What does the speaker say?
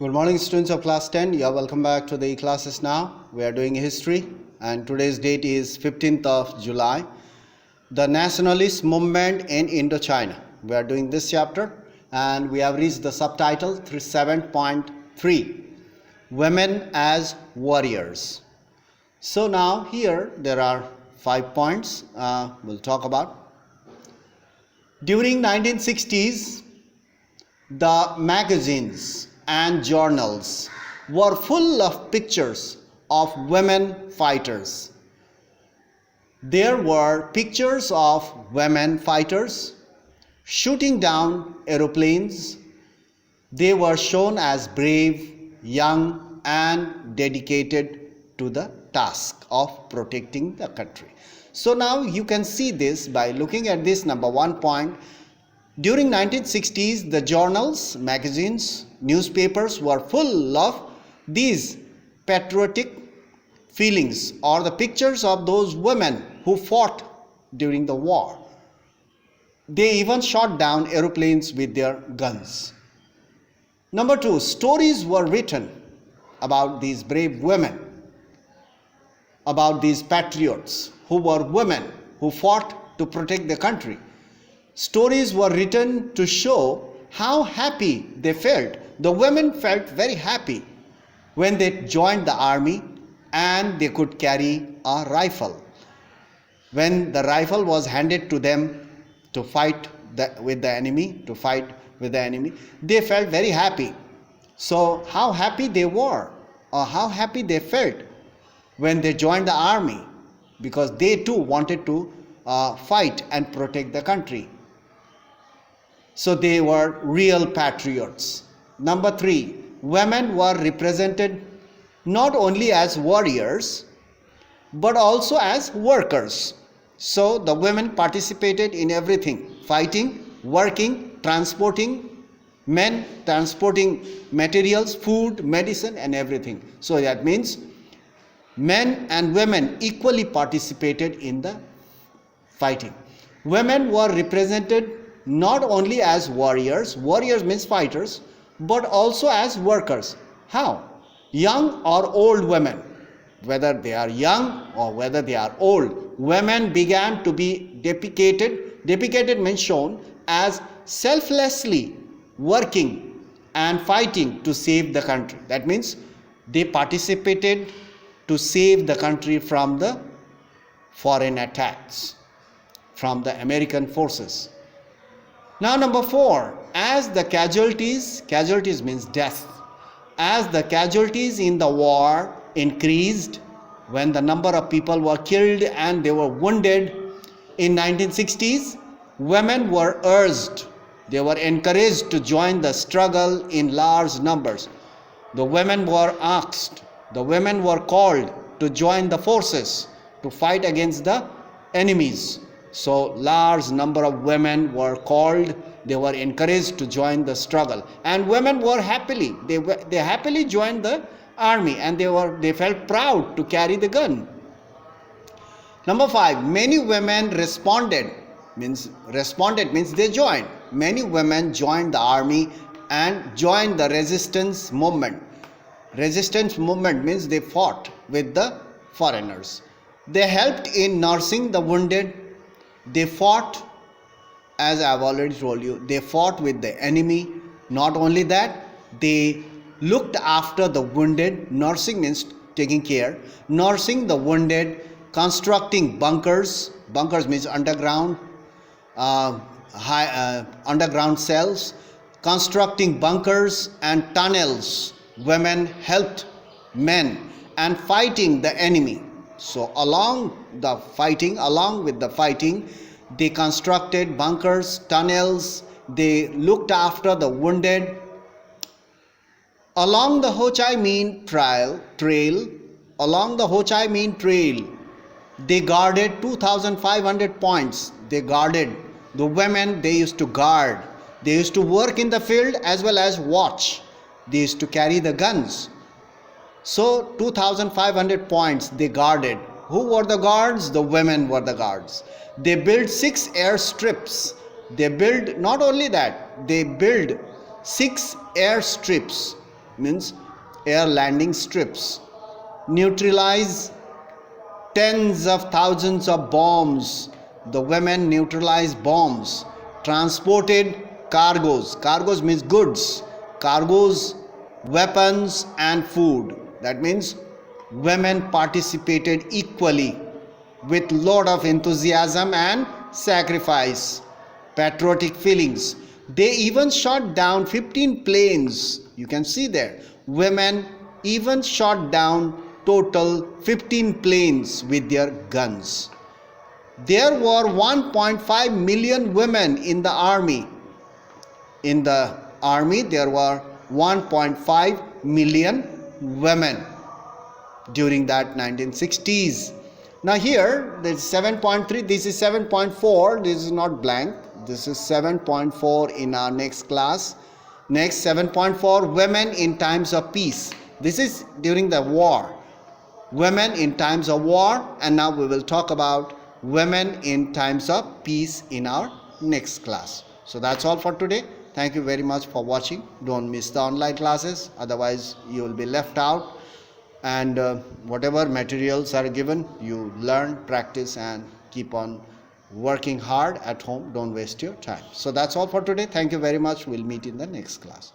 Good morning, students of class 10. You are welcome back to the classes now. We are doing history and today's date is 15th of July. The nationalist movement in Indochina. We are doing this chapter and we have reached the subtitle 7.3 Women as Warriors. So now here there are 5 points we'll talk about. During 1960s, the magazines and journals were full of pictures of women fighters. There were pictures of women fighters shooting down aeroplanes. They were shown as brave, young, and dedicated to the task of protecting the country. So now you can see this by looking at this number 1 point. During 1960s, the journals, magazines, newspapers were full of these patriotic feelings or the pictures of those women who fought during the war. They even shot down aeroplanes with their guns. Number 2, stories were written about these brave women, about these patriots who were women who fought to protect the country. Stories were written to show how happy they felt. The women felt very happy when they joined the army and they could carry a rifle. When the rifle was handed to them to fight with the enemy, they felt very happy. So how happy they were or how happy they felt when they joined the army, because they too wanted to fight and protect the country. So they were real patriots. Number 3, women were represented not only as warriors but also as workers. So the women participated in everything: fighting, working, transporting, men transporting materials, food, medicine, and everything. So that means men and women equally participated in the fighting. Women were represented not only as warriors means fighters, but also as workers. How? Young or old women, whether they are young or whether they are old, women began to be depicted means shown as selflessly working and fighting to save the country. That means they participated to save the country from the foreign attacks, from the American forces. Now number 4, as the casualties means death, as the casualties in the war increased, when the number of people were killed and they were wounded in 1960s, women were urged, they were encouraged to join the struggle in large numbers. The women were asked, the women were called to join the forces to fight against the enemies. So large number of women were called, they were encouraged to join the struggle, and women were they happily joined the army, and they felt proud to carry the gun. Number 5, many women responded means they joined. Many women joined the army and joined the resistance movement. Resistance movement means they fought with the foreigners. They helped in nursing the wounded. They fought, as I have already told you, they fought with the enemy. Not only that, they looked after the wounded. Nursing means taking care. Nursing the wounded, constructing bunkers. Bunkers means underground, underground cells. Constructing bunkers and tunnels. Women helped men and fighting the enemy. So along with the fighting, they constructed bunkers, tunnels, they looked after the wounded. Along the Ho Chi Minh Trail, they guarded 2,500 points. They guarded. The women, they used to guard. They used to work in the field as well as watch. They used to carry the guns. So 2,500 points they guarded. Who were the guards? The women were the guards. They built 6 airstrips. Not only that, they built 6 airstrips means air landing strips, neutralize tens of thousands of bombs. The women neutralized bombs, transported cargoes. Cargoes means goods, cargoes, weapons and food. That means women participated equally with lot of enthusiasm and sacrifice, patriotic feelings. They even shot down 15 planes. You can see there. Women even shot down total 15 planes with their guns. There were 1.5 million women in the army. In the army, there were 1.5 million women during that 1960s. Now here, this is 7.3, this is 7.4, this is not blank. This is 7.4 in our next class. Next, 7.4, women in times of peace. This is during the war. Women in times of war, and now we will talk about women in times of peace in our next class. So that's all for today. Thank you very much for watching. Don't miss the online classes, otherwise you will be left out. And whatever materials are given, you learn, practice and keep on working hard at home. Don't waste your time. So that's all for today. Thank you very much. We'll meet in the next class.